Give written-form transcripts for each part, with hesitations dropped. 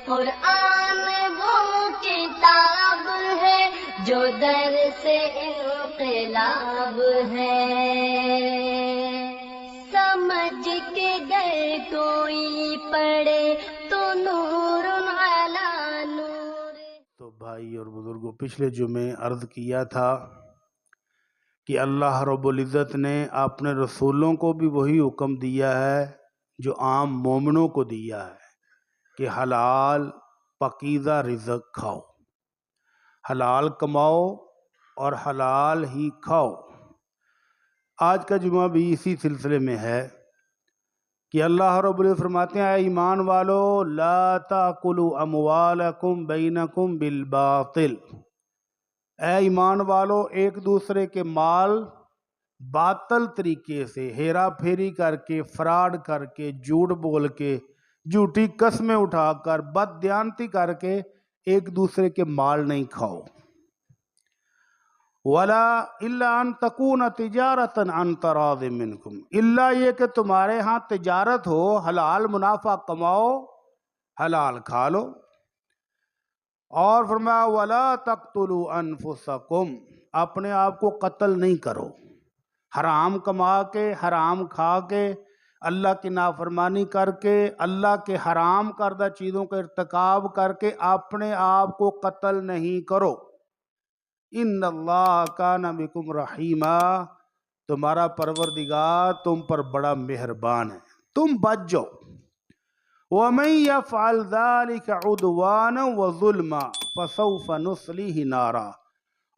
قرآن وہ کتاب ہے جو در سے انقلاب ہے، سمجھ کے گر کوئی پڑھے تو نور علی نور۔ تو بھائی اور بزرگوں، پچھلے جمعے عرض کیا تھا کہ اللہ رب العزت نے اپنے رسولوں کو بھی وہی حکم دیا ہے جو عام مومنوں کو دیا ہے کہ حلال پاکیزہ رزق کھاؤ، حلال کماؤ اور حلال ہی کھاؤ۔ آج کا جمعہ بھی اسی سلسلے میں ہے کہ اللہ رب العزت فرماتے ہیں، اے ایمان والو لا تاکلوا اموالکم بینکم بالباطل، اے ایمان والو ایک دوسرے کے مال باطل طریقے سے ہیرا پھیری کر کے، فراڈ کر کے، جھوٹ بول کے، جھوٹی قسمیں اٹھا کر، بد دیانتی کر کے ایک دوسرے کے مال نہیں کھاؤ۔ ولا الا ان تکون تجارتا عن تراض منکم، الا یہ کہ تمہارے ہاں تجارت ہو، حلال منافع کماؤ، حلال کھا لو۔ اور فرمایا ولا تقتلوا انفسکم، اپنے آپ کو قتل نہیں کرو، حرام کما کے، حرام کھا کے، اللہ کی نافرمانی کر کے، اللہ کے حرام کردہ چیزوں کا ارتکاب کر کے اپنے آپ کو قتل نہیں کرو۔ ان اللہ کان بکم رحیما، تمہارا پروردگار تم پر بڑا مہربان ہے، تم بچ جاؤ۔ وَمَن يَفْعَلْ ذَلِكَ عُدْوَانًا وَظُلْمًا فَسَوْفَ نُصْلِيهِ نَارًا،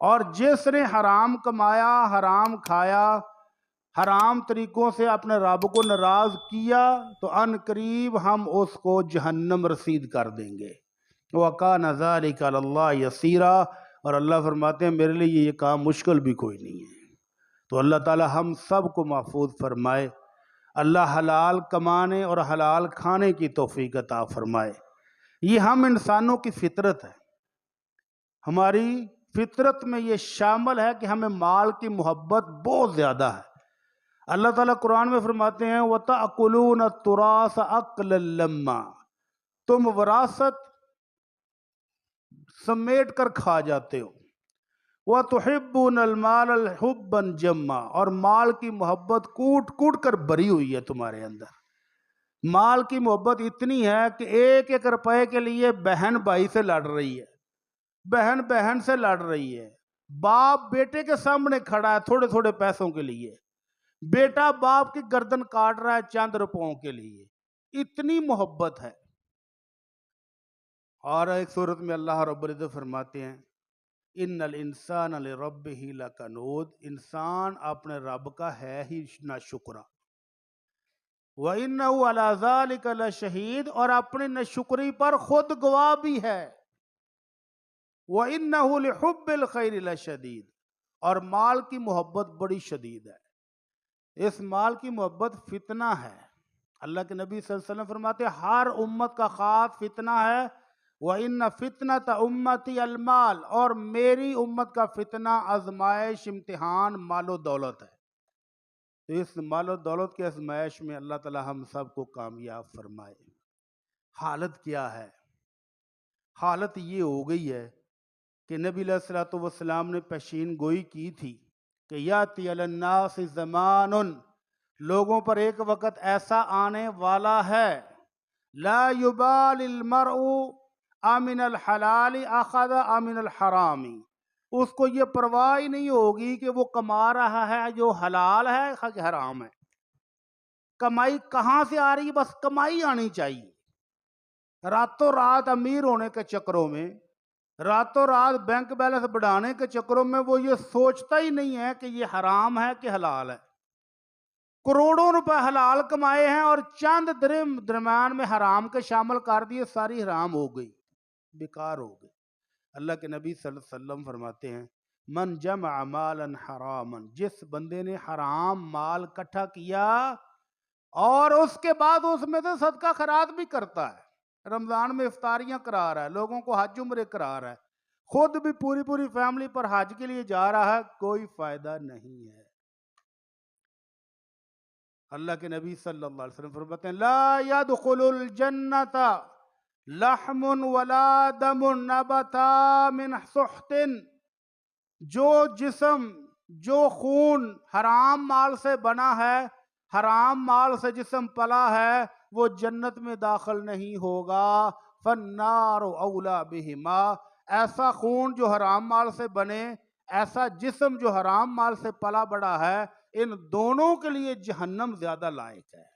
اور جس نے حرام کمایا، حرام کھایا، حرام طریقوں سے اپنے رب کو ناراض کیا، تو ان قریب ہم اس کو جہنم رسید کر دیں گے۔ وَكَانَ ذَلِكَ عَلَى اللَّهِ يَسِيرًا، اور اللہ فرماتے ہیں میرے لیے یہ کام مشکل بھی کوئی نہیں ہے۔ تو اللہ تعالی ہم سب کو محفوظ فرمائے، اللہ حلال کمانے اور حلال کھانے کی توفیق عطا فرمائے۔ یہ ہم انسانوں کی فطرت ہے، ہماری فطرت میں یہ شامل ہے کہ ہمیں مال کی محبت بہت زیادہ ہے۔ اللہ تعالیٰ قرآن میں فرماتے ہیں وَتَأْكُلُونَ التُّرَاثَ أَكْلًا لَمًّا، تم وراثت سمیٹ کر کھا جاتے ہو۔ وَتُحِبُّونَ الْمَالَ حُبًّا جَمًّا، اور مال کی محبت کوٹ کوٹ کر بھری ہوئی ہے تمہارے اندر۔ مال کی محبت اتنی ہے کہ ایک ایک روپے کے لیے بہن بھائی سے لڑ رہی ہے، بہن بہن سے لڑ رہی ہے، باپ بیٹے کے سامنے کھڑا ہے تھوڑے تھوڑے پیسوں کے لیے، بیٹا باپ کی گردن کاٹ رہا ہے چند روپوں کے لیے، اتنی محبت ہے۔ اور ایک صورت میں اللہ رب العزت فرماتے ہیں ان الانسان لربہ لکنود، انسان اپنے رب کا ہے ہی ناشکرا۔ وَإِنَّهُ عَلَى ذَلِكَ لَشَهِيدٌ، اور اپنی ناشکری پر خود گواہ بھی ہے۔ وَإِنَّهُ لِحُبِّ الْخَيْرِ لَشَدِيدٌ، اور مال کی محبت بڑی شدید ہے۔ اس مال کی محبت فتنہ ہے۔ اللہ کے نبی صلی اللہ علیہ وسلم فرماتے ہیں ہر امت کا خاص فتنہ ہے، وَإِنَّ فِتْنَةَ أُمَّتِي الْمَالِ، اور میری امت کا فتنہ آزمائش، امتحان مال و دولت ہے۔ تو اس مال و دولت کے آزمائش میں اللہ تعالی ہم سب کو کامیاب فرمائے۔ حالت کیا ہے؟ حالت یہ ہو گئی ہے کہ نبی علیہ الصلوۃ والسلام نے پیشین گوئی کی تھی کہ یاتی علی الناس زمان، لوگوں پر ایک وقت ایسا آنے والا ہے لا یبال المرء امن الحلال اخذ امن الحرام، اس کو یہ پرواہ ہی نہیں ہوگی کہ وہ کما رہا ہے جو حلال ہے کہ حرام ہے، کمائی کہاں سے آ رہی ہے، بس کمائی آنی چاہیے۔ راتوں رات امیر ہونے کے چکروں میں، راتوں رات بینک بیلنس بڑھانے کے چکروں میں وہ یہ سوچتا ہی نہیں ہے کہ یہ حرام ہے کہ حلال ہے۔ کروڑوں روپے حلال کمائے ہیں اور چند درمیان میں حرام کے شامل کر دیے، ساری حرام ہو گئی، بیکار ہو گئی۔ اللہ کے نبی صلی اللہ علیہ وسلم فرماتے ہیں من جمع مالا حراما، جس بندے نے حرام مال اکٹھا کیا اور اس کے بعد اس میں سے صدقہ خیرات بھی کرتا ہے، رمضان میں افطاریاں کرا رہا ہے، لوگوں کو حج عمرے کرا رہا ہے، خود بھی پوری پوری فیملی پر حج کے لیے جا رہا ہے، کوئی فائدہ نہیں ہے۔ اللہ کے نبی صلی اللہ علیہ وسلم فرماتے ہیں لا يدخل الجنت، لحم ولا دم نبتا من سحت، جو جسم جو خون حرام مال سے بنا ہے، حرام مال سے جسم پلا ہے، وہ جنت میں داخل نہیں ہوگا. فالنار اولا بہما، ایسا خون جو حرام مال سے بنے، ایسا جسم جو حرام مال سے پلا بڑا ہے، ان دونوں کے لیے جہنم زیادہ لائق ہے.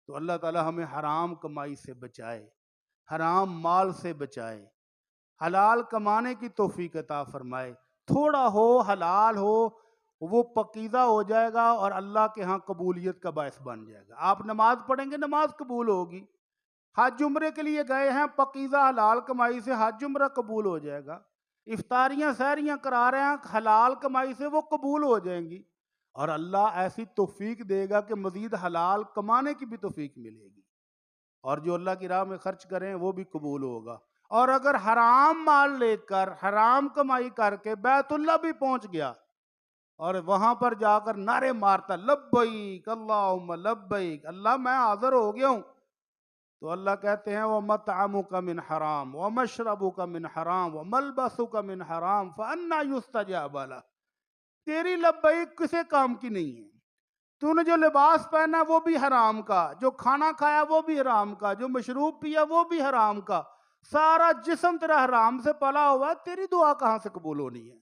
تو اللہ تعالی ہمیں حرام کمائی سے بچائے، حرام مال سے بچائے، حلال کمانے کی توفیق عطا فرمائے. تھوڑا ہو، حلال ہو، وہ پکیزہ ہو جائے گا اور اللہ کے ہاں قبولیت کا باعث بن جائے گا. آپ نماز پڑھیں گے، نماز قبول ہوگی. حج عمرے کے لیے گئے ہیں، پکیزہ حلال کمائی سے حج عمرہ قبول ہو جائے گا. افطاریاں سحریاں کرا رہے ہیں، حلال کمائی سے وہ قبول ہو جائیں گی. اور اللہ ایسی توفیق دے گا کہ مزید حلال کمانے کی بھی توفیق ملے گی، اور جو اللہ کی راہ میں خرچ کریں وہ بھی قبول ہوگا. اور اگر حرام مال لے کر، حرام کمائی کر کے بیت اللہ بھی پہنچ گیا اور وہاں پر جا کر نعرے مارتا لبیک اللہم لبیک، اللہ میں حاضر ہو گیا ہوں، تو اللہ کہتے ہیں وَمَطْعَمُكَ مِنْ حَرَامٍ وَمَشْرَبُكَ مِنْ حَرَامٍ وَمَلْبَسُكَ مِنْ حَرَامٍ فَأَنَّا يُسْتَجَابَ لَكَ. تیری لبیک کسے کام کی نہیں ہے؟ تو نے جو لباس پہنا وہ بھی حرام کا، جو کھانا کھایا وہ بھی حرام کا، جو مشروب پیا وہ بھی حرام کا، سارا جسم تیرا حرام سے پلا ہوا، تیری دعا کہاں سے قبول ہونی ہے؟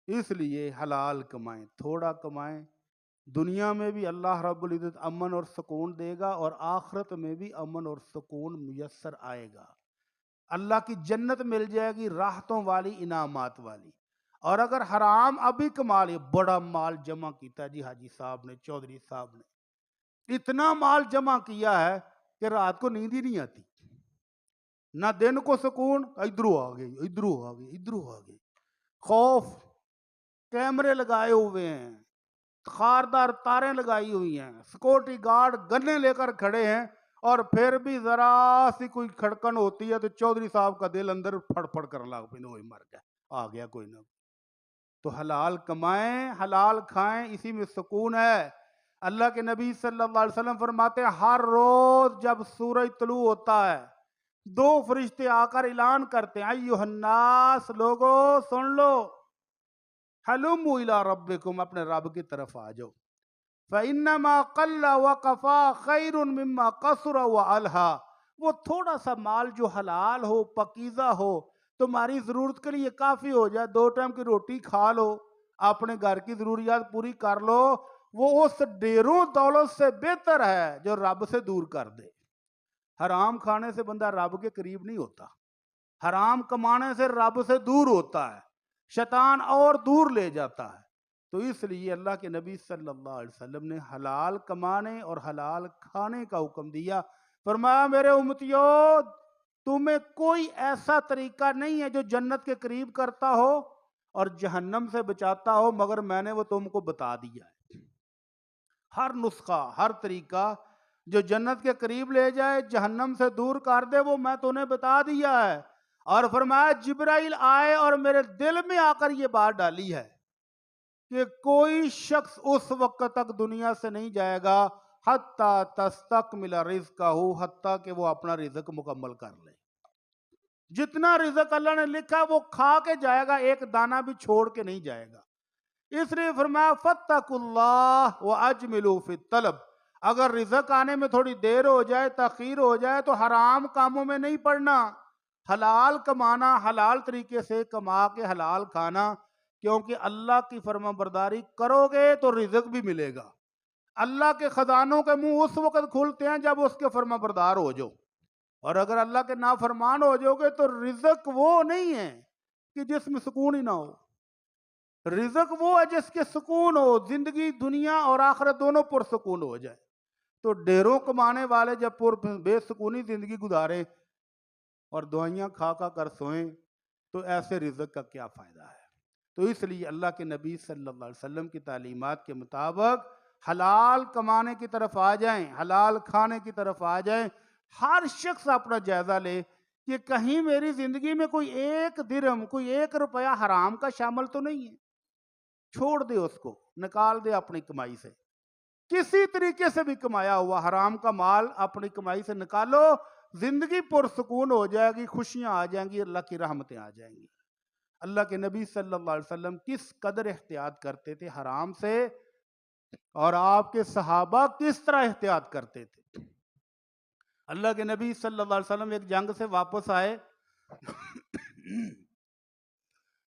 اس لیے حلال کمائیں، تھوڑا کمائیں. دنیا میں بھی اللہ رب العزت امن اور سکون دے گا، اور آخرت میں بھی امن اور سکون میسر آئے گا. اللہ کی جنت مل جائے گی، راحتوں والی، انعامات والی. اور اگر حرام ابھی کما لے، بڑا مال جمع کیتا جی حاجی صاحب نے، چودھری صاحب نے اتنا مال جمع کیا ہے کہ رات کو نیند ہی نہیں آتی، نہ دن کو سکون، ادھروں آ گئی ادھروں آ گئی ادھروں آ گئی. خوف، کیمرے لگائے ہوئے ہیں، خاردار تاریں لگائی ہوئی ہیں، سیکورٹی گارڈ گنے لے کر کھڑے ہیں، اور پھر بھی ذرا سی کوئی کھڑکن ہوتی ہے تو چودھری صاحب کا دل اندر پھڑ پھڑ کر لگ پہ وہی مر گیا، آ گیا کوئی نہ. تو حلال کمائیں، حلال کھائیں، اسی میں سکون ہے. اللہ کے نبی صلی اللہ علیہ وسلم فرماتے ہیں ہر روز جب سورج طلوع ہوتا ہے، دو فرشتے آ کر اعلان کرتے ہیں ایھا الناس، لوگو سن لو، حلموا الی ربکم، اپنے رب کی طرف آ جاؤ. فَإِنَّمَا قَلَّ وَقَفَا خَيْرٌ مِّمَّا قَصُرَ وَأَلْهَا. وہ تھوڑا سا مال جو حلال ہو، پکیزہ ہو، تمہاری ضرورت کے لیے کافی ہو جائے، 2 ٹائم کی روٹی کھا لو، اپنے گھر کی ضروریات پوری کر لو، وہ اس ڈھیروں دولت سے بہتر ہے جو رب سے دور کر دے. حرام کھانے سے بندہ رب کے قریب نہیں ہوتا، حرام کمانے سے رب سے دور ہوتا ہے، شیطان اور دور لے جاتا ہے. تو اس لیے اللہ کے نبی صلی اللہ علیہ وسلم نے حلال کمانے اور حلال کھانے کا حکم دیا. فرمایا میرے امتیو، تمہیں کوئی ایسا طریقہ نہیں ہے جو جنت کے قریب کرتا ہو اور جہنم سے بچاتا ہو، مگر میں نے وہ تم کو بتا دیا ہے. ہر نسخہ، ہر طریقہ جو جنت کے قریب لے جائے، جہنم سے دور کر دے، وہ میں تو نے بتا دیا ہے. اور فرمایا جبرائیل آئے اور میرے دل میں آ کر یہ بات ڈالی ہے کہ کوئی شخص اس وقت تک دنیا سے نہیں جائے گا حتیٰ تستکمل رزقہ، حتیٰ کہ وہ اپنا رزق مکمل کر لے. جتنا رزق اللہ نے لکھا وہ کھا کے جائے گا، ایک دانہ بھی چھوڑ کے نہیں جائے گا. اس لیے فرمایا فاتقوا اللہ واجملوا فی الطلب. اگر رزق آنے میں تھوڑی دیر ہو جائے، تاخیر ہو جائے، تو حرام کاموں میں نہیں پڑنا، حلال کمانا، حلال طریقے سے کما کے حلال کھانا. کیونکہ اللہ کی فرما برداری کرو گے تو رزق بھی ملے گا. اللہ کے خزانوں کے منہ اس وقت کھلتے ہیں جب اس کے فرما بردار ہو جاؤ، اور اگر اللہ کے نافرمان ہو جاؤ گے تو رزق وہ نہیں ہے کہ جس میں سکون ہی نہ ہو. رزق وہ ہے جس کے سکون ہو، زندگی دنیا اور آخرت دونوں پرسکون ہو جائے. تو ڈھیروں کمانے والے جب بے سکونی زندگی گزارے اور دعائیاں کھا کر سوئیں تو ایسے رزق کا کیا فائدہ ہے؟ تو اس لیے اللہ کے نبی صلی اللہ علیہ وسلم کی تعلیمات کے مطابق حلال کمانے کی طرف آ جائیں، حلال کھانے کی طرف آ جائیں. ہر شخص اپنا جائزہ لے کہ کہیں میری زندگی میں کوئی 1 درہم، کوئی 1 روپیہ حرام کا شامل تو نہیں ہے. چھوڑ دے، اس کو نکال دے اپنی کمائی سے. کسی طریقے سے بھی کمایا ہوا حرام کا مال اپنی کمائی سے نکالو، زندگی پرسکون ہو جائے گی، خوشیاں آ جائیں گی، اللہ کی رحمتیں آ جائیں گی۔ اللہ کے نبی صلی اللہ علیہ وسلم کس قدر احتیاط کرتے تھے حرام سے، اور آپ کے صحابہ کس طرح احتیاط کرتے تھے۔ اللہ کے نبی صلی اللہ علیہ وسلم ایک جنگ سے واپس آئے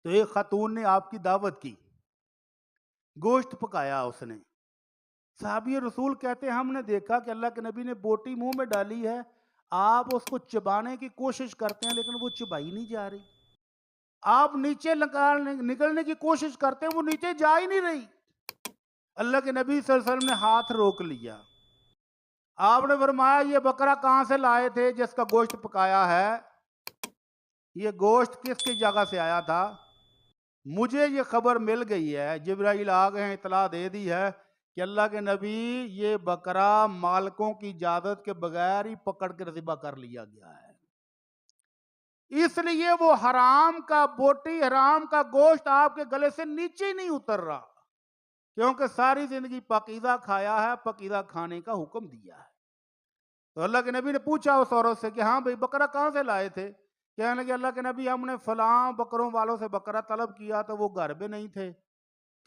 تو ایک خاتون نے آپ کی دعوت کی، گوشت پکایا اس نے۔ صحابی رسول کہتے ہیں ہم نے دیکھا کہ اللہ کے نبی نے بوٹی منہ میں ڈالی ہے، آپ اس کو چبانے کی کوشش کرتے ہیں لیکن وہ چبائی نہیں جا رہی، آپ نیچے نکلنے کی کوشش کرتے ہیں وہ نیچے جا ہی نہیں رہی۔ اللہ کے نبی صلی اللہ علیہ وسلم نے ہاتھ روک لیا، آپ نے فرمایا یہ بکرا کہاں سے لائے تھے جس کا گوشت پکایا ہے؟ یہ گوشت کس کی جگہ سے آیا تھا؟ مجھے یہ خبر مل گئی ہے، جبرائیل آ گئے ہیں، اطلاع دے دی ہے کہ اللہ کے نبی یہ بکرا مالکوں کی اجازت کے بغیر ہی پکڑ کے ذبح کر لیا گیا ہے، اس لیے وہ حرام کا بوٹی، حرام کا گوشت آپ کے گلے سے نیچے ہی نہیں اتر رہا، کیونکہ ساری زندگی پاکیزہ کھایا ہے، پاکیزہ کھانے کا حکم دیا ہے۔ تو اللہ کے نبی نے پوچھا اس عورت سے کہ ہاں بھئی بکرا کہاں سے لائے تھے؟ کہنے لگے اللہ کے نبی ہم نے فلاں بکروں والوں سے بکرا طلب کیا تو وہ گھر میں نہیں تھے،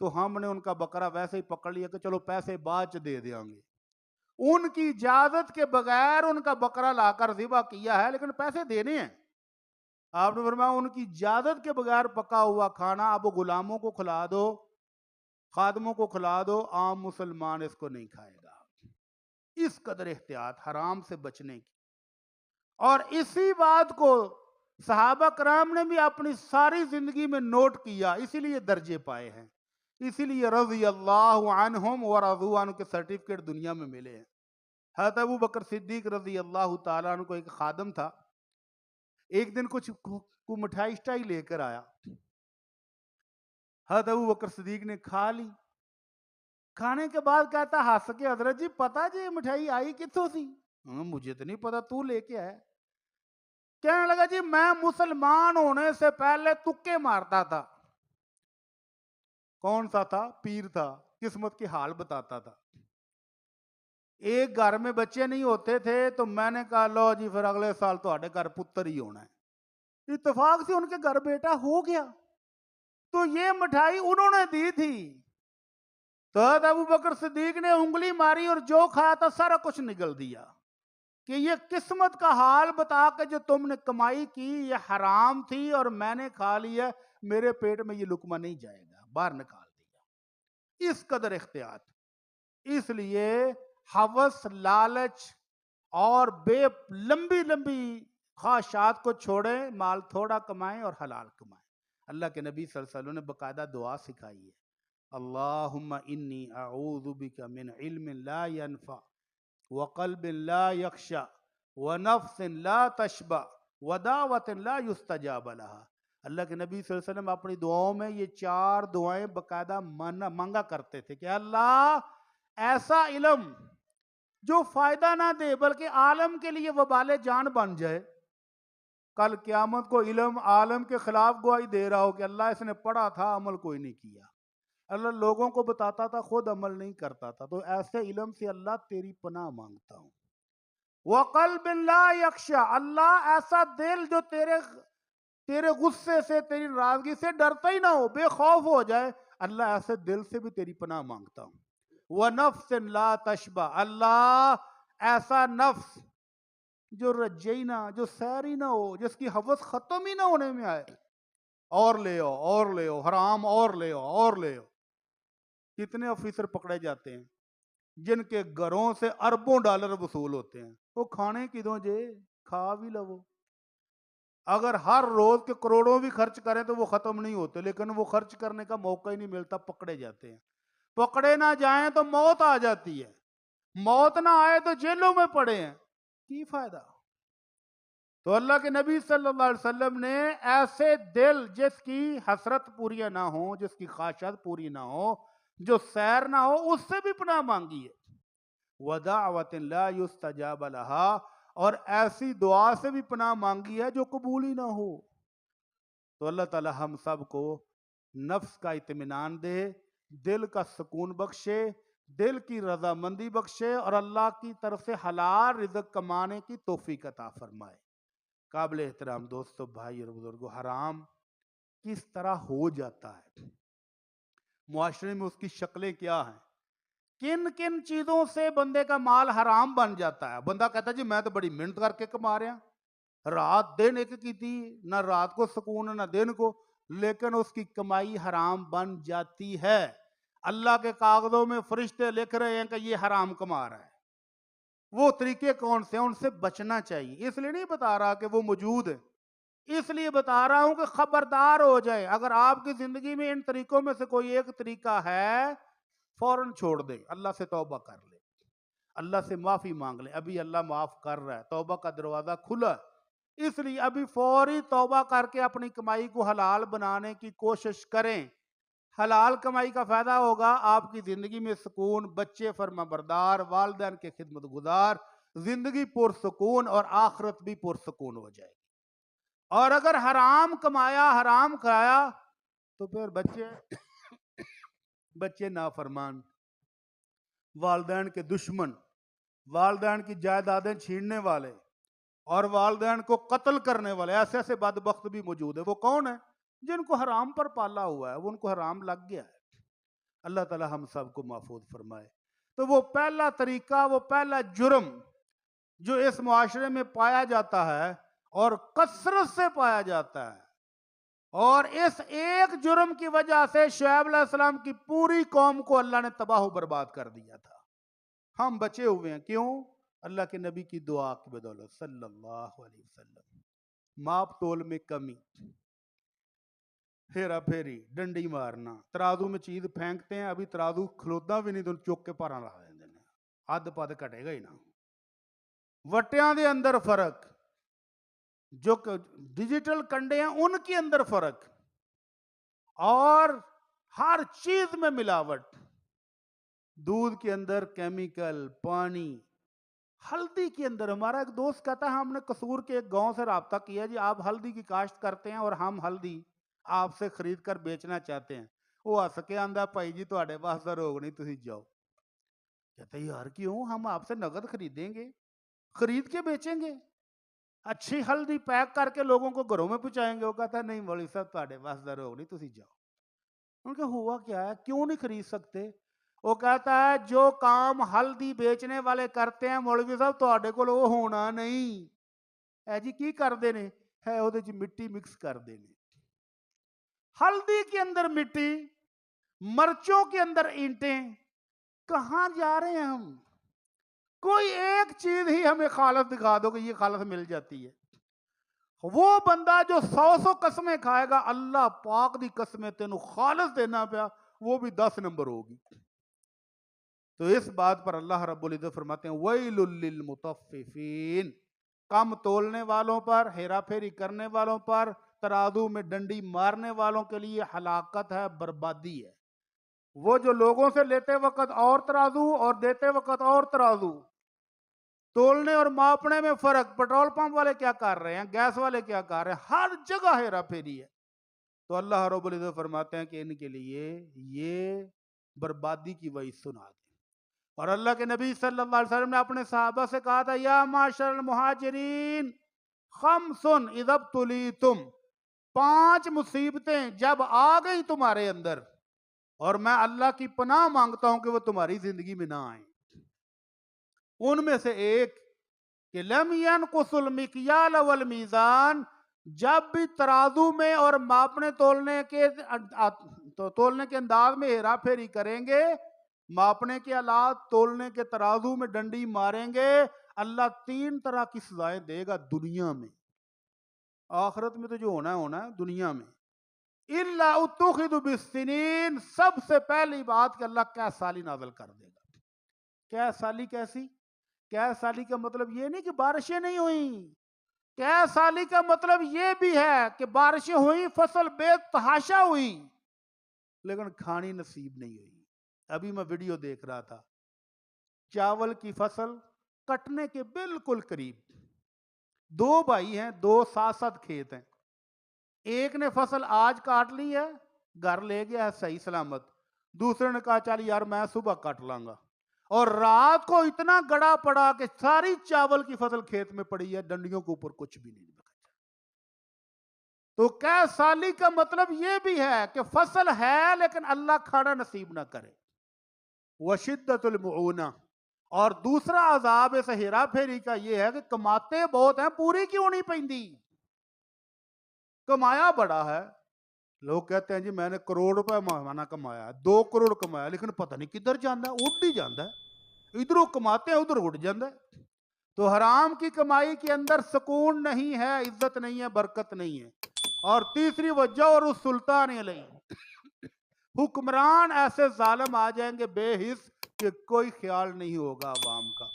تو ہم نے ان کا بکرا ویسے ہی پکڑ لیا کہ چلو پیسے بعد دے دیں گے۔ ان کی اجازت کے بغیر ان کا بکرا لا کر ذبح کیا ہے لیکن پیسے دینے ہیں۔ آپ نے فرمایا ان کی اجازت کے بغیر پکا ہوا کھانا اب غلاموں کو کھلا دو، خادموں کو کھلا دو، عام مسلمان اس کو نہیں کھائے گا۔ اس قدر احتیاط حرام سے بچنے کی، اور اسی بات کو صحابہ کرام نے بھی اپنی ساری زندگی میں نوٹ کیا، اسی لیے درجے پائے ہیں، اسی لیے رضی اللہ عنہم ورضوا عنہ کے سرٹیفکیٹ دنیا میں ملے ہیں۔ حضرت ابو بکر صدیق رضی اللہ تعالیٰ عنہ کو ایک خادم تھا، ایک دن کچھ مٹھائی اشٹائی لے کر آیا، حضرت ابو بکر صدیق نے کھا لی، کھانے کے بعد کہتا ہنس کے حضرت جی پتا جی مٹھائی آئی کتوں سی؟ مجھے تو نہیں پتا، تو لے کے آیا۔ کہنے لگا جی میں مسلمان ہونے سے پہلے تکے مارتا تھا۔ کون سا تھا؟ پیر تھا، قسمت کی حال بتاتا تھا۔ ایک گھر میں بچے نہیں ہوتے تھے تو میں نے کہا لو جی پھر اگلے سال تہاڈے گھر پتر ہی ہونا ہے، اتفاق سے ان کے گھر بیٹا ہو گیا، تو یہ مٹھائی انہوں نے دی تھی، تو حضرت ابو بکر صدیق نے انگلی ماری اور جو کھایا تھا سارا کچھ نگل دیا کہ یہ قسمت کا حال بتا کے جو تم نے کمائی کی یہ حرام تھی اور میں نے کھا لیا، میرے پیٹ میں یہ لقمہ نہیں جائے گا، باہر نکال دیا۔ اس قدر احتیاط، اس لیے ہوس، لالچ اور بے لمبی لمبی خواہشات کو چھوڑیں، مال تھوڑا کمائیں اور حلال کمائیں۔ اللہ کے نبی صلی اللہ علیہ وسلم نے باقاعدہ دعا سکھائی ہے، اللہم انی اعوذ بک من علم لا ینفع وقلب لا یخشع ونفس لا تشبع ودعوت لا یستجاب لها۔ اللہ کے نبی صلی اللہ علیہ وسلم اپنی دعاؤں میں یہ 4 دعائیں باقاعدہ مانگا کرتے تھے کہ اللہ ایسا علم جو فائدہ نہ دے بلکہ عالم کے لیے وبال جان بن جائے، کل قیامت کو علم عالم کے خلاف گواہی دے رہا ہو کہ اللہ اس نے پڑھا تھا عمل کوئی نہیں کیا، اللہ لوگوں کو بتاتا تھا خود عمل نہیں کرتا تھا، تو ایسے علم سے اللہ تیری پناہ مانگتا ہوں۔ وقلب لا یخشع، اللہ ایسا دل جو تیرے غصے سے، تیری ناراضگی سے ڈرتا ہی نہ ہو، بے خوف ہو جائے، اللہ ایسے دل سے بھی تیری پناہ مانگتا ہوں۔ ونفس لا تشبع، اللہ ایسا نفس جو رجے ہی نہ، جو سیر ہی نہ ہو، جس کی ہوس ختم ہی نہ ہونے میں آئے، اور لے آؤ اور لے آؤ حرام، اور لے آؤ اور لے آؤ۔ کتنے آفیسر پکڑے جاتے ہیں جن کے گھروں سے اربوں ڈالر وصول ہوتے ہیں، وہ کھانے کی دو جے کھا بھی لو، اگر ہر روز کے کروڑوں بھی خرچ کریں تو وہ ختم نہیں ہوتے، لیکن وہ خرچ کرنے کا موقع ہی نہیں ملتا، پکڑے جاتے ہیں۔ پکڑے نہ جائیں تو موت آ جاتی ہے، موت نہ آئے تو جیلوں میں پڑے ہیں، کی فائدہ؟ تو اللہ کے نبی صلی اللہ علیہ وسلم نے ایسے دل جس کی حسرت پوری نہ ہو، جس کی خواہشات پوری نہ ہو، جو سیر نہ ہو، اس سے بھی پناہ مانگی ہے۔ وَدَعْوَةٍ لَا يُسْتَجَابَ لَهَا، اور ایسی دعا سے بھی پناہ مانگی ہے جو قبول ہی نہ ہو۔ تو اللہ تعالی ہم سب کو نفس کا اطمینان دے، دل کا سکون بخشے، دل کی رضامندی بخشے اور اللہ کی طرف سے حلال رزق کمانے کی توفیق عطا فرمائے۔ قابل احترام دوستو، بھائی اور بزرگوں، حرام کس طرح ہو جاتا ہے، معاشرے میں اس کی شکلیں کیا ہیں، کن کن چیزوں سے بندے کا مال حرام بن جاتا ہے۔ بندہ کہتا ہے جی میں تو بڑی محنت کر کے کما رہا، رات دن ایک کی تھی، نہ رات کو سکون نہ دن کو، لیکن اس کی کمائی حرام بن جاتی ہے۔ اللہ کے کاغذوں میں فرشتے لکھ رہے ہیں کہ یہ حرام کما رہا ہے۔ وہ طریقے کون سے ہیں، ان سے بچنا چاہیے۔ اس لیے نہیں بتا رہا کہ وہ موجود ہے، اس لیے بتا رہا ہوں کہ خبردار ہو جائے۔ اگر آپ کی زندگی میں ان طریقوں میں سے کوئی ایک طریقہ ہے، فوراً چھوڑ دے، اللہ سے توبہ کر لے، اللہ سے معافی مانگ لے۔ ابھی اللہ معاف کر رہا ہے، توبہ کا دروازہ کھلا ہے، اس لیے ابھی فوری توبہ کر کے اپنی کمائی کو حلال بنانے کی کوشش کریں۔ حلال کمائی کا فائدہ ہوگا آپ کی زندگی میں سکون، بچے فرما بردار، والدین کے خدمت گزار، زندگی پرسکون اور آخرت بھی پرسکون ہو جائے گی۔ اور اگر حرام کمایا، حرام کھایا، تو پھر بچے نافرمان، والدین کے دشمن، والدین کی جائیدادیں چھیننے والے اور والدین کو قتل کرنے والے، ایسے ایسے بدبخت بھی موجود ہیں۔ وہ کون ہیں؟ جن کو حرام پر پالا ہوا ہے، وہ ان کو حرام لگ گیا ہے۔ اللہ تعالی ہم سب کو محفوظ فرمائے۔ تو وہ پہلا طریقہ، وہ پہلا جرم جو اس معاشرے میں پایا جاتا ہے اور کثرت سے پایا جاتا ہے، اور اس ایک جرم کی وجہ سے شعیب علیہ السلام کی پوری قوم کو اللہ نے تباہ و برباد کر دیا تھا۔ ہم بچے ہوئے ہیں، کیوں؟ اللہ کے نبی کی دعا کی بدولت صلی اللہ علیہ وسلم۔ ماپ تول میں کمی، پھیرا پھیری، ڈنڈی مارنا، ترازو میں چیز پھینکتے ہیں، ابھی ترازو کھلوتا بھی نہیں تو چک کے پارا لا دیندے نے، اد پد کٹے گا ہی نا۔ وٹیاں دے اندر فرق، جو ڈیجیٹل کنڈے ہیں ان کے اندر فرق، اور ہر چیز میں ملاوٹ، دودھ کے اندر کیمیکل، پانی، ہلدی کے اندر۔ ہمارا ایک دوست کہتا ہے ہم نے قصور کے ایک گاؤں سے رابطہ کیا، جی آپ ہلدی کی کاشت کرتے ہیں اور ہم ہلدی آپ سے خرید کر بیچنا چاہتے ہیں۔ وہ ہس کے آندا بھائی جی تواڈے پاس دا روگ نہیں، تسی جاؤ۔ کہتا ہے یار کیوں؟ ہم آپ سے نقد خریدیں گے، خرید کے بیچیں گے، اچھی ہلدی پیک کر کے لوگوں کو گھروں میں پہنچائیں گے۔ وہ کہتا ہے نہیں مولوی صاحب تواڈے پاس دا روگ نہیں، تسی جاؤ۔ ان کا ہوا کیا ہے، کیوں نہیں خرید سکتے؟ وہ کہتا ہے جو کام ہلدی بیچنے والے کرتے ہیں مولوی صاحب تواڈے کول وہ ہونا نہیں ہے جی۔ کی کردے نے ہے وہ مٹی مکس کردے نے، ہلدی کے اندر مٹی، مرچوں کے اندر اینٹیں۔ کہاں جا رہے ہیں ہم؟ کوئی ایک چیز ہی ہمیں خالص دکھا دو کہ یہ خالص مل جاتی ہے۔ وہ بندہ جو 100 قسمیں کھائے گا، اللہ پاک دی قسمیں تینوں خالص دینا پیا، وہ بھی 10 نمبر ہوگی۔ تو اس بات پر اللہ رب العزت فرماتے ہیں ویل للمطففین، کم تولنے والوں پر، ہیرا پھیری کرنے والوں پر، ترازو میں ڈنڈی مارنے والوں کے لیے ہلاکت ہے، بربادی ہے۔ وہ جو لوگوں سے لیتے وقت اور ترازو اور دیتے وقت اور ترازو، تولنے اور ماپنے میں فرق، پیٹرول پمپ والے کیا کر رہے ہیں، گیس والے کیا کر رہے ہیں، ہر جگہ ہیرا پھیری ہے۔ تو اللہ رب العزت فرماتے ہیں کہ ان کے لیے یہ بربادی کی وعید سنا دیں۔ اور اللہ کے نبی صلی اللہ علیہ وسلم نے اپنے صحابہ سے کہا تھا یا معاشر المہاجرین خمس اذا ابتلیتم، 5 مصیبتیں جب آ گئی تمہارے اندر، اور میں اللہ کی پناہ مانگتا ہوں کہ وہ تمہاری زندگی میں نہ آئیں۔ ان میں سے ایک کہ لم ينقص المکیال والمیزان، جب بھی ترازو میں اور ماپنے تولنے کے انداز میں ہیرا پھیری کریں گے، ماپنے کے آلات، تولنے کے ترازو میں ڈنڈی ماریں گے، اللہ 3 طرح کی سزائیں دے گا دنیا میں۔ آخرت میں تو جو ہونا ہے ہونا ہے، دنیا میں الا اتخذوا بالسنین، سب سے پہلی بات کہ اللہ قحط سالی نازل کر دے گا۔ قحط سالی کیسی؟ قحط سالی کا مطلب یہ نہیں کہ بارشیں نہیں ہوئیں، قحط سالی کا مطلب یہ بھی ہے کہ بارشیں ہوئیں، فصل بے تحاشا ہوئی، لیکن کھانی نصیب نہیں ہوئی۔ ابھی میں ویڈیو دیکھ رہا تھا، چاول کی فصل کٹنے کے بالکل قریب، 2 بھائی ہیں، 2 ساتھ کھیت ہیں، ایک نے فصل آج کاٹ لی ہے، گھر لے گیا ہے صحیح سلامت، دوسرے نے کہا چل یار میں صبح کاٹ لاں گا، اور رات کو اتنا گڑا پڑا کہ ساری چاول کی فصل کھیت میں پڑی ہے، ڈنڈیوں کے اوپر کچھ بھی نہیں بچا۔ تو کیا سالی کا مطلب یہ بھی ہے کہ فصل ہے لیکن اللہ کھانا نصیب نہ کرے، وشدت المعونہ۔ اور دوسرا عذاب اس ہیرا پھیری کا یہ ہے کہ کماتے بہت ہیں، پوری کیوں نہیں پیندی؟ کمایا بڑا ہے، لوگ کہتے ہیں جی میں نے کروڑ روپے ماہانہ کمایا، 2 کروڑ کمایا، لیکن پتہ نہیں کدھر جانا ہے، اڑ ہی جانا ہے، ادھروں کماتے ہیں ادھر اڑ جانا ہے۔ تو حرام کی کمائی کے اندر سکون نہیں ہے، عزت نہیں ہے، برکت نہیں ہے۔ اور تیسری وجہ، اور اس سلطان علیہ، حکمران ایسے ظالم آ جائیں گے بے حس کہ کوئی خیال نہیں ہوگا عوام کا۔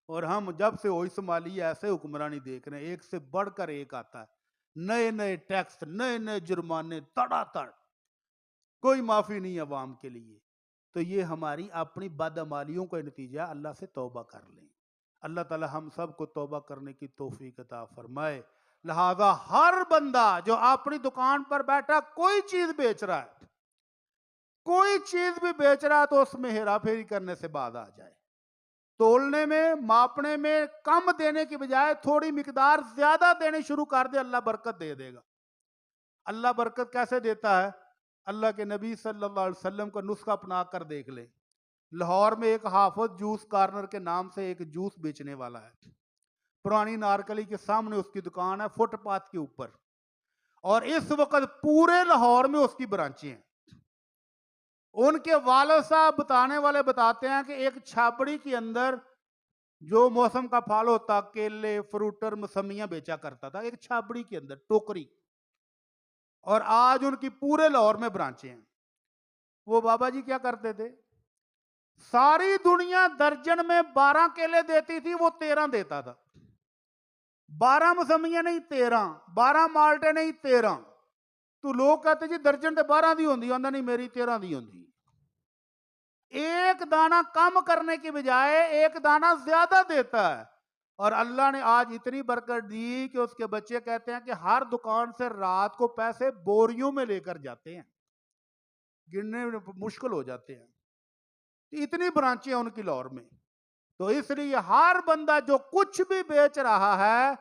اور ہم جب سے ہوئی سومالیہ ایسے حکمرانی دیکھ رہے ہیں، ایک سے بڑھ کر ایک آتا ہے، نئے نئے ٹیکس، نئے نئے جرمانے، تڑا تڑ، کوئی معافی نہیں عوام کے لیے۔ تو یہ ہماری اپنی بدعمالیوں کا نتیجہ، اللہ سے توبہ کر لیں۔ اللہ تعالی ہم سب کو توبہ کرنے کی توفیق عطا فرمائے۔ لہذا ہر بندہ جو اپنی دکان پر بیٹھا کوئی چیز بیچ رہا ہے، کوئی چیز بھی بیچ رہا ہے، تو اس میں ہیرا پھیری کرنے سے باز آ جائے۔ تولنے میں، ماپنے میں کم دینے کی بجائے تھوڑی مقدار زیادہ دینے شروع کر دے، اللہ برکت دے دے گا۔ اللہ برکت کیسے دیتا ہے؟ اللہ کے نبی صلی اللہ علیہ وسلم کا نسخہ اپنا کر دیکھ لیں۔ لاہور میں ایک حافظ جوس کارنر کے نام سے ایک جوس بیچنے والا ہے، پرانی نارکلی کے سامنے اس کی دکان ہے، فٹ پاتھ کے اوپر، اور اس وقت پورے لاہور میں اس کی برانچیں ہیں۔ ان کے والد صاحب بتانے والے بتاتے ہیں کہ ایک چھاپڑی کے اندر جو موسم کا پھل ہوتا، کیلے، فروٹر، موسمیاں بیچا کرتا تھا، ایک چھاپڑی کے اندر ٹوکری، اور آج ان کی پورے لاہور میں برانچیں ہیں۔ وہ بابا جی کیا کرتے تھے؟ ساری دنیا درجن میں 12 کیلے دیتی تھی، وہ 13 دیتا تھا۔ 12 موسمیاں نہیں 13، 12 مالٹے نہیں 13۔ تو لوگ کہتے جی درجن تے 12 دی ہوندی، آندا نہیں میری 13 دی ہوندی۔ ایک دانہ کم کرنے کی بجائے ایک دانہ زیادہ دیتا ہے۔ اور اللہ نے آج اتنی برکت دی کہ اس کے بچے کہتے ہیں کہ ہر دکان سے رات کو پیسے بوریوں میں لے کر جاتے ہیں، گننے مشکل ہو جاتے ہیں۔ اتنی برانچیں ہیں ان کی لاہور میں۔ تو اس لیے ہر بندہ جو کچھ بھی بیچ رہا ہے،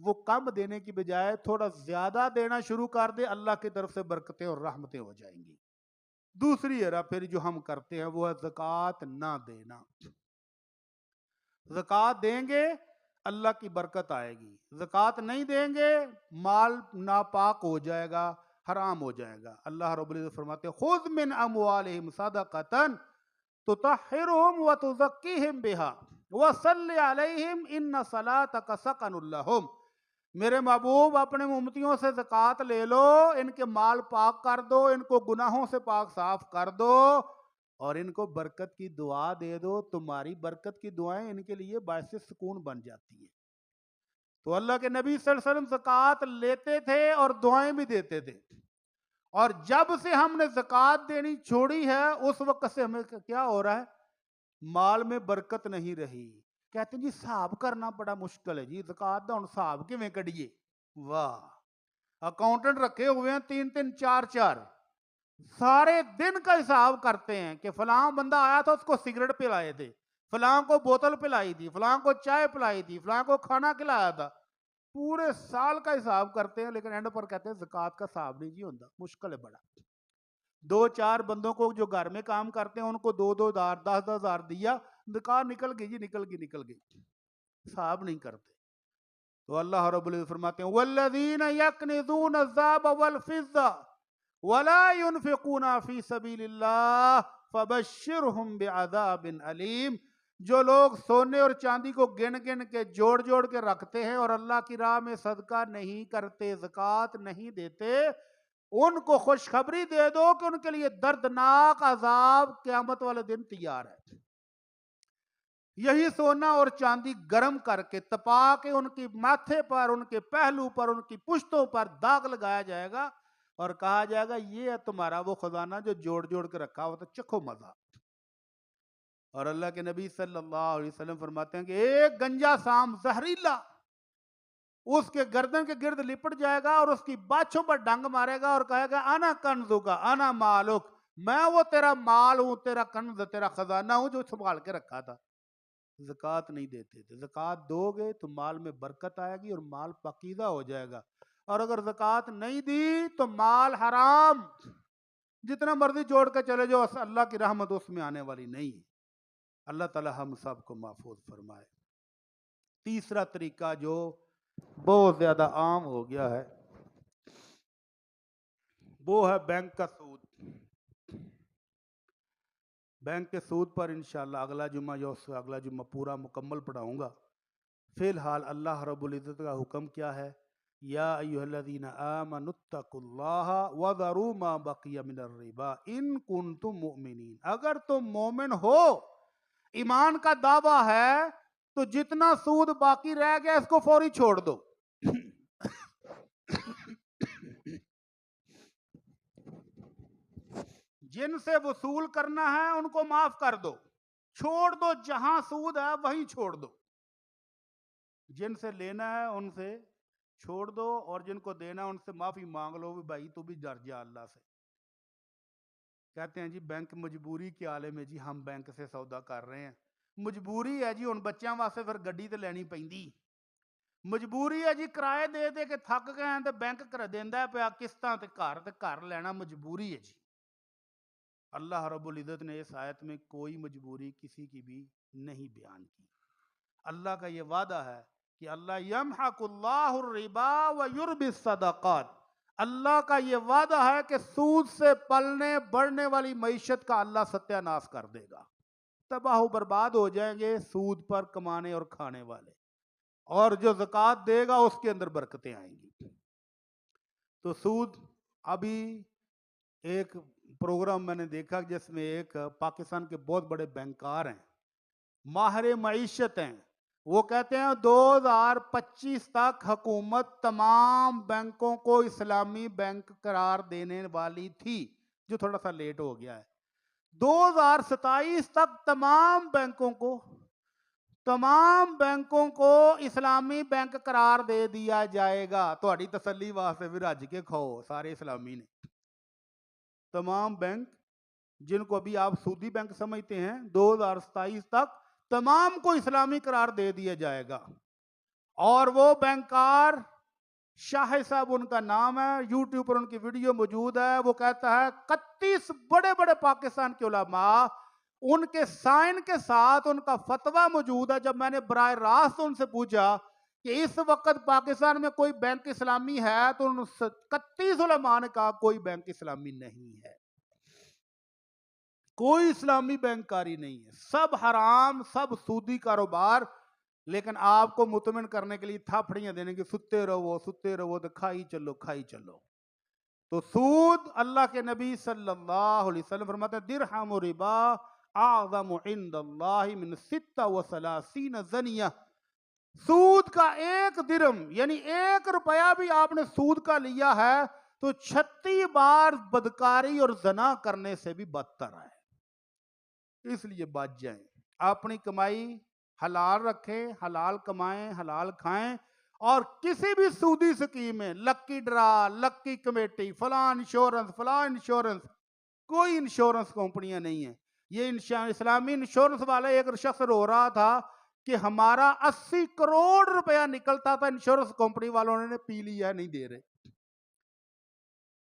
وہ کم دینے کی بجائے تھوڑا زیادہ دینا شروع کر دے، اللہ کی طرف سے برکتیں اور رحمتیں ہو جائیں گی۔ دوسری ہیرا پھیری جو ہم کرتے ہیں وہ ہے زکوٰۃ نہ دینا۔ زکوٰۃ دیں گے اللہ کی برکت آئے گی، زکوٰۃ نہیں دیں گے مال ناپاک ہو جائے گا، حرام ہو جائے گا۔ اللہ رب العزت فرماتے ہیں خذ من اموالہم صدقۃ تطہرہم وتزکیہم بہا وصلی علیہم ان صلاتک سکن لہم۔ میرے محبوب اپنے امتیوں سے زکوٰۃ لے لو، ان کے مال پاک کر دو، ان کو گناہوں سے پاک صاف کر دو، اور ان کو برکت کی دعا دے دو۔ تمہاری برکت کی دعائیں ان کے لیے باعث سکون بن جاتی ہیں۔ تو اللہ کے نبی صلی اللہ علیہ وسلم زکوٰۃ لیتے تھے اور دعائیں بھی دیتے تھے۔ اور جب سے ہم نے زکوٰۃ دینی چھوڑی ہے، اس وقت سے ہمیں کیا ہو رہا ہے؟ مال میں برکت نہیں رہی۔ کہتے ہیں جی حساب کرنا بڑا مشکل ہے جی، زکوٰۃ دا ہن حساب کیویں کڈیے؟ واہ، اکاؤنٹنٹ رکھے ہوئے ہیں 3 4 سارے دن کا حساب کرتے ہیں کہ فلاں بندہ آیا تھا، اس کو سگریٹ پلائے تھے، فلاں کو بوتل پلائی تھی، فلاں کو چائے پلائی تھی، فلاں کو کھانا کھلایا تھا، پورے سال کا حساب کرتے ہیں، لیکن اینڈ پر کہتے ہیں زکوٰۃ کا حساب نہیں جی ہوندا، مشکل ہے بڑا۔ 2 4 بندوں کو جو گھر میں کام کرتے ہیں ان کو 2 ہزار 10 ہزار دیا، زکوٰۃ نکل گئی جی، نکل گئی، حساب نہیں کرتے۔ تو اللہ رب العزت فرماتے ہیں والذین یکنزون الذهب والفضة ولا ينفقون فی سبیل اللہ فبشرهم بعذاب علیم۔ جو لوگ سونے اور چاندی کو گن گن کے جوڑ کے رکھتے ہیں اور اللہ کی راہ میں صدقہ نہیں کرتے، زکوٰۃ نہیں دیتے، ان کو خوشخبری دے دو کہ ان کے لیے دردناک عذاب قیامت والے دن تیار ہے۔ یہی سونا اور چاندی گرم کر کے تپا کے ان کی ماتھے پر، ان کے پہلو پر، ان کی پشتوں پر داغ لگایا جائے گا اور کہا جائے گا یہ ہے تمہارا وہ خزانہ جو جوڑ کے رکھا ہوا، تو چکھو مزہ۔ اور اللہ کے نبی صلی اللہ علیہ وسلم فرماتے ہیں کہ ایک گنجا سام زہریلا اس کے گردن کے گرد لپٹ جائے گا اور اس کی باچھوں پر ڈنگ مارے گا اور کہے گا انا کنزک انا مالک، میں وہ تیرا مال ہوں، تیرا کنز، تیرا خزانہ ہوں جو سنبھال کے رکھا تھا. زکوٰۃ نہیں دیتے تھے. زکوٰۃ دو گے تو مال میں برکت آئے گی اور مال پاکیزہ ہو جائے گا. اور اگر زکوٰۃ نہیں دی تو مال حرام، جتنا مرضی جوڑ کے چلے جاؤ، اللہ کی رحمت اس میں آنے والی نہیں ہے. اللہ تعالی ہم سب کو محفوظ فرمائے. تیسرا طریقہ جو بہت زیادہ عام ہو گیا ہے وہ ہے بینک کا سود. بینک کے سود پر انشاءاللہ اگلا جمعہ یا اس سے اگلا جمعہ پورا مکمل پڑھاؤں گا. فی الحال اللہ رب العزت کا حکم کیا ہے؟ یا ایھا الذین آمنوا اتقوا اللہ وذروا ما بقی من الربا ان کنتم مؤمنین. اگر تم مومن ہو، ایمان کا دعویٰ ہے، تو جتنا سود باقی رہ گیا اس کو فوری چھوڑ دو. جن سے وصول کرنا ہے ان کو معاف کر دو، چھوڑ دو. جہاں سود ہے وہیں چھوڑ دو. جن سے لینا ہے ان سے چھوڑ دو، اور جن کو دینا ہے ان سے معافی مانگ لو. بھائی تو بھی ڈر جا اللہ سے. کہتے ہیں جی بینک مجبوری کے عالم میں، جی ہم بینک سے سودا کر رہے ہیں. مجبوری ہے جی ان بچیاں واسطے پھر گڈی تے لینی پیندی. مجبوری ہے جی کرائے دے دے کے تھک گئے ہیں تے بینک کر دیندا ہے پیا قسطاں تے گھر لینا مجبوری ہے جی. اللہ رب العزت نے اس آیت میں کوئی مجبوری کسی کی بھی نہیں بیان کی. اللہ کا یہ وعدہ ہے کہ اللہ یمحق اللہ الربا ویربی الصدقات. اللہ کا یہ وعدہ ہے کہ سود سے پلنے بڑھنے والی معیشت کا اللہ ستیہ ناش کر دے گا. تباہ و برباد ہو جائیں گے سود پر کمانے اور کھانے والے، اور جو زکوٰۃ دے گا اس کے اندر برکتیں آئیں گی. تو سود، ابھی ایک پروگرام میں نے دیکھا جس میں ایک پاکستان کے بہت بڑے بینکار ہیں، ماہر معیشت ہیں، وہ کہتے ہیں 2025 تک حکومت تمام بینکوں کو اسلامی بینک قرار دینے والی تھی، جو تھوڑا سا لیٹ ہو گیا ہے. 2027 تک تمام بینکوں کو اسلامی بینک قرار دے دیا جائے گا. تہاڈی تسلی واسطے بھی رج کے کھاؤ سارے اسلامی نے. تمام بینک جن کو ابھی آپ سودی بینک سمجھتے ہیں، 2027 تک تمام کو اسلامی قرار دے دیا جائے گا. اور وہ بینکار شاہ صاحب ان کا نام ہے، یوٹیوب پر ان کی ویڈیو موجود ہے. وہ کہتا ہے 31 بڑے بڑے پاکستان کے علماء، ان کے سائن کے ساتھ ان کا فتویٰ موجود ہے. جب میں نے براہ راست ان سے پوچھا کہ اس وقت پاکستان میں کوئی بینک اسلامی ہے، تو ان 31 علماء نے کہا کوئی بینک اسلامی نہیں ہے، کوئی اسلامی بینک کاری نہیں ہے، سب حرام، سب سودی کاروبار. لیکن آپ کو مطمئن کرنے کے لیے تھاپڑیاں دینے کی، ستے رہو تو کھائی چلو. تو سود، اللہ کے نبی صلی اللہ علیہ وسلم فرماتے ہیں درہم ربا اعظم عند اللہ من 36 زنیہ. سود کا 1 درہم یعنی 1 روپیہ بھی آپ نے سود کا لیا ہے تو 36 بار بدکاری اور زنا کرنے سے بھی بدتر ہے. اس لیے بچ جائیں، اپنی کمائی حلال رکھیں، حلال کمائیں، حلال کھائیں. اور کسی بھی سودی سکیم میں لکی ڈرا، لکی کمیٹی، فلاں انشورنس، کوئی انشورنس کمپنیاں نہیں ہیں. یہ اسلامی انشورنس والے، ایک شخص رو رہا تھا کہ ہمارا 80 کروڑ روپیہ نکلتا تھا، انشورنس کمپنی والوں نے پی لیا، نہیں دے رہے.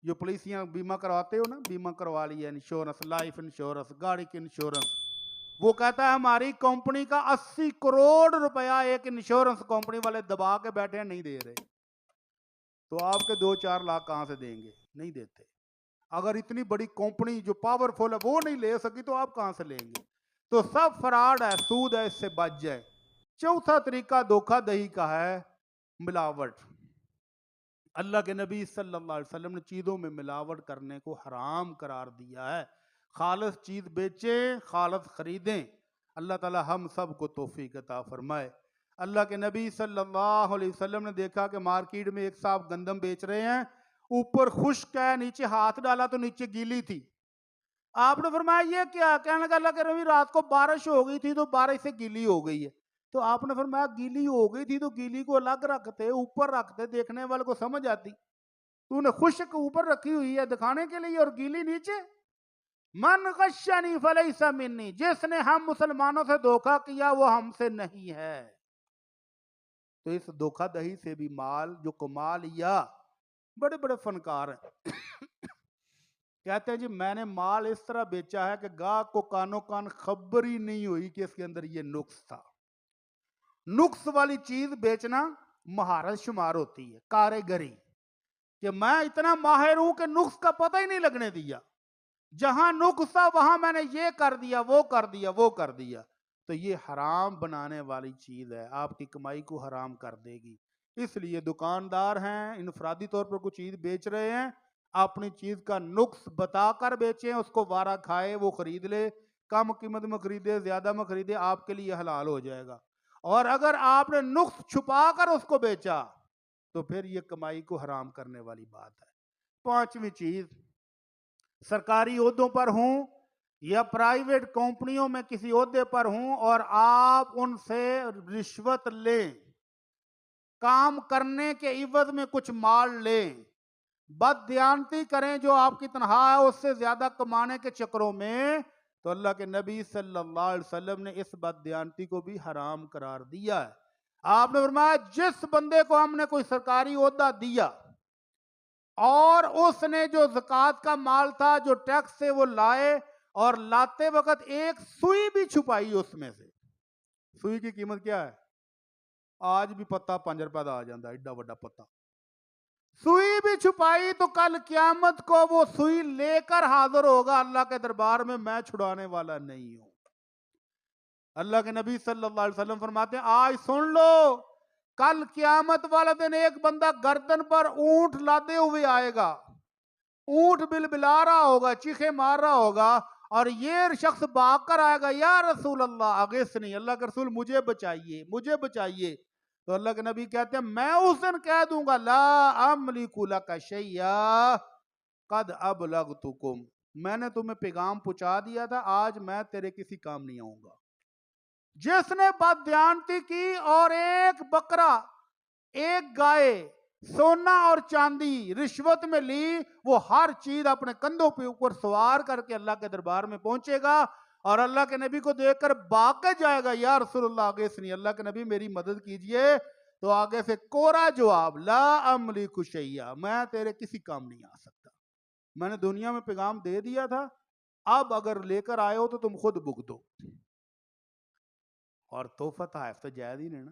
جو پولیسیاں بیمہ کرواتے ہو نا، بیمہ کروا لیا، انشورنس، لائف انشورنس، گاڑی کی انشورنس. وہ کہتا ہے ہماری کمپنی کا 80 کروڑ روپیہ ایک انشورنس کمپنی والے دبا کے بیٹھے ہیں، نہیں دے رہے. تو آپ کے 2-4 لاکھ کہاں سے دیں گے؟ نہیں دیتے. اگر اتنی بڑی کمپنی جو پاورفل ہے وہ نہیں لے سکی تو آپ کہاں سے لیں گے؟ تو سب فراڈ ہے، سود ہے، اس سے بچ جائے. چوتھا طریقہ دھوکہ دہی کا ہے، ملاوٹ. اللہ کے نبی صلی اللہ علیہ وسلم نے چیزوں میں ملاوٹ کرنے کو حرام قرار دیا ہے. خالص چیز بیچیں، خالص خریدیں. اللہ تعالی ہم سب کو توفیق عطا فرمائے. اللہ کے نبی صلی اللہ علیہ وسلم نے دیکھا کہ مارکیٹ میں ایک صاحب گندم بیچ رہے ہیں، اوپر خشک ہے، نیچے ہاتھ ڈالا تو نیچے گیلی تھی. آپ نے فرمایا یہ کیا؟ کہنے لگا اللہ کے نبی رات کو بارش ہو گئی تھی تو بارش سے گیلی ہو گئی ہے. تو آپ نے فرمایا گیلی ہو گئی تھی تو گیلی کو الگ رکھتے، اوپر رکھتے، دیکھنے والے کو سمجھ آتی. تو نے خشک اوپر رکھی ہوئی ہے دکھانے کے لیے اور گیلی نیچے. من غشنی فلیس منی, جس نے ہم مسلمانوں سے دھوکہ کیا وہ ہم سے نہیں ہے. تو اس دھوکہ دہی سے بھی مال جو کما لیا, بڑے بڑے فنکار ہیں کہتے ہیں جی میں نے مال اس طرح بیچا ہے کہ گاہک کو کانوں کان خبر ہی نہیں ہوئی کہ اس کے اندر یہ نقص تھا. نقص والی چیز بیچنا مہارت شمار ہوتی ہے, کاریگری, کہ میں اتنا ماہر ہوں کہ نقص کا پتہ ہی نہیں لگنے دیا, جہاں نقص تھا وہاں میں نے یہ کر دیا, وہ کر دیا, وہ کر دیا. تو یہ حرام بنانے والی چیز ہے, آپ کی کمائی کو حرام کر دے گی. اس لیے دکاندار ہیں, انفرادی طور پر کوئی چیز بیچ رہے ہیں, اپنی چیز کا نقص بتا کر بیچیں, اس کو وارہ کھائے, وہ خرید لے, کم قیمت میں خریدے, زیادہ میں خریدے, آپ کے لیے حلال ہو جائے گا. اور اگر آپ نے نقص چھپا کر اس کو بیچا تو پھر یہ کمائی کو حرام کرنے والی بات ہے. پانچویں چیز, سرکاری عہدوں پر ہوں یا پرائیویٹ کمپنیوں میں کسی عہدے پر ہوں اور آپ ان سے رشوت لیں, کام کرنے کے عوض میں کچھ مال لیں, بددیانتی کریں جو آپ کی تنخواہ ہے اس سے زیادہ کمانے کے چکروں میں, تو اللہ کے نبی صلی اللہ علیہ وسلم نے اس بددیانتی کو بھی حرام قرار دیا ہے. آپ نے فرمایا جس بندے کو ہم نے کوئی سرکاری عہدہ دیا اور اس نے جو زکوٰۃ کا مال تھا جو ٹیکس سے وہ لائے, اور لاتے وقت ایک سوئی بھی چھپائی اس میں سے, سوئی کی قیمت کیا ہے, آج بھی پتہ 5 روپے دا آ جاتا ہے, ایڈا بڑا پتہ, سوئی بھی چھپائی, تو کل قیامت کو وہ سوئی لے کر حاضر ہوگا اللہ کے دربار میں چھڑانے والا نہیں ہوں. اللہ کے نبی صلی اللہ علیہ وسلم فرماتے ہیں آج سن لو, کل قیامت والا دن ایک بندہ گردن پر اونٹ لادے ہوئے آئے گا, اونٹ بلبلا رہا ہوگا, چیخے مار رہا ہوگا, اور یہ شخص بھاگ کر آئے گا, یا رسول اللہ اغثنی, اللہ کے رسول مجھے بچائیے, مجھے بچائیے. تو اللہ کے نبی کہتے ہیں میں اس دن کہہ دوں گا لا املک لک شیئا قد ابلغتکم, میں نے تمہیں پیغام پہنچا دیا تھا, آج میں تیرے کسی کام نہیں آؤں گا. جس نے بددیانتی کی اور ایک بکرا, ایک گائے, سونا اور چاندی رشوت میں لی, وہ ہر چیز اپنے کندھوں پہ اوپر سوار کر کے اللہ کے دربار میں پہنچے گا, اور اللہ کے نبی کو دیکھ کر بھاگ کے جائے گا, یا رسول اللہ اغثنی, اللہ کے نبی میری مدد کیجئے. تو آگے سے کوڑا جواب, لا املک شیئا, میں تیرے کسی کام نہیں آ سکتا, میں نے دنیا میں پیغام دے دیا تھا, اب اگر لے کر آئے ہو تو تم خود بھگتو. اور تحفہ تحائف تو جائز ہی نہیں نا,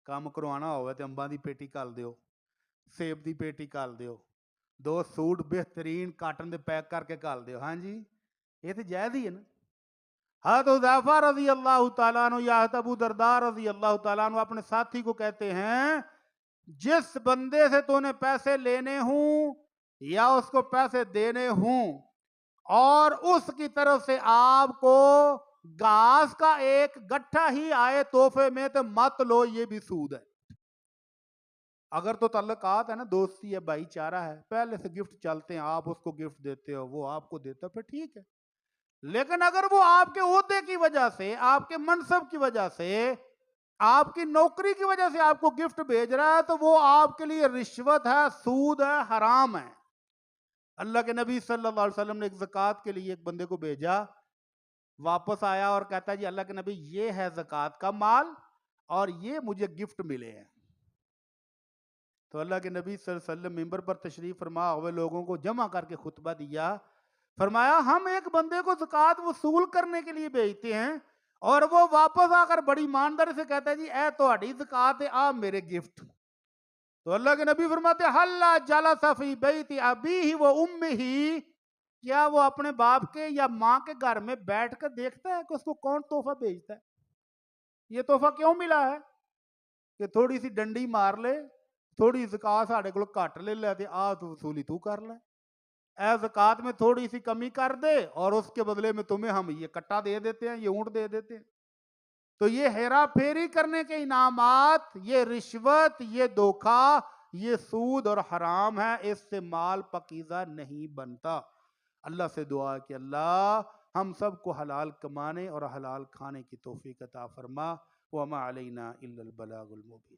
کام کروانا ہوئے تو امباں دی پیٹی کال دیو, سیب دی پیٹی کال دیو, 2 سوٹ بہترین کاٹن دے پیک کر کے کال دیو, ہاں جی یہ تو جائز ہی ہے نا. حضرت حذیفہ رضی اللہ تعالیٰ عنہ یا حضرت ابو درداء رضی اللہ تعالیٰ عنہ اپنے ساتھی کو کہتے ہیں جس بندے سے تو نے پیسے لینے ہوں یا اس کو پیسے دینے ہوں اور اس کی طرف سے آپ کو گھاس کا ایک گٹھا ہی آئے تحفے میں تو مت لو, یہ بھی سود ہے. اگر تو تعلقات ہے نا, دوستی ہے, بھائی چارہ ہے, پہلے سے گفٹ چلتے ہیں, آپ اس کو گفٹ دیتے ہو, وہ آپ کو دیتا ہے, پھر ٹھیک ہے. لیکن اگر وہ آپ کے عہدے کی وجہ سے, آپ کے منصب کی وجہ سے, آپ کی نوکری کی وجہ سے آپ کو گفٹ بھیج رہا ہے, تو وہ آپ کے لیے رشوت ہے, سود ہے, حرام ہے. اللہ کے نبی صلی اللہ علیہ وسلم نے ایک زکوٰۃ کے لیے ایک بندے کو بھیجا, واپس آیا اور کہتا ہے جی اللہ کے نبی یہ ہے زکوٰۃ کا مال اور یہ مجھے گفٹ ملے ہیں. تو اللہ کے نبی صلی اللہ علیہ وسلم ممبر پر تشریف فرما ہوئے لوگوں کو جمع کر کے خطبہ دیا, فرمایا ہم ایک بندے کو زکوٰۃ وصول کرنے کے لیے بھیجتے ہیں اور وہ واپس آ کر بڑی ایمانداری سے کہتا ہے جی اے تہاڈی زکوٰۃ ہے, آ میرے گفٹ. تو اللہ کے نبی فرماتے حلا جلس فی بیت ابیہ و امہ, کیا وہ اپنے باپ کے یا ماں کے گھر میں بیٹھ کر دیکھتا ہے کہ اس کو کون تحفہ بھیجتا ہے, یہ تحفہ کیوں ملا ہے, کہ تھوڑی سی ڈنڈی مار لے, تھوڑی زکوٰۃ ساڈے کولوں گھٹ لے لے تے آ تو وصولی تو کر لے, اے زکوٰۃ میں تھوڑی سی کمی کر دے اور اس کے بدلے میں تمہیں ہم یہ کٹا دے دیتے ہیں, یہ اونٹ دے دیتے ہیں. تو یہ ہیرا پھیری کرنے کے انعامات, یہ رشوت, یہ دھوکہ, یہ سود اور حرام ہے, اس سے مال پاکیزہ نہیں بنتا. اللہ سے دعا کہ اللہ ہم سب کو حلال کمانے اور حلال کھانے کی توفیق عطا فرما. وما علینا الا البلاغ المبین.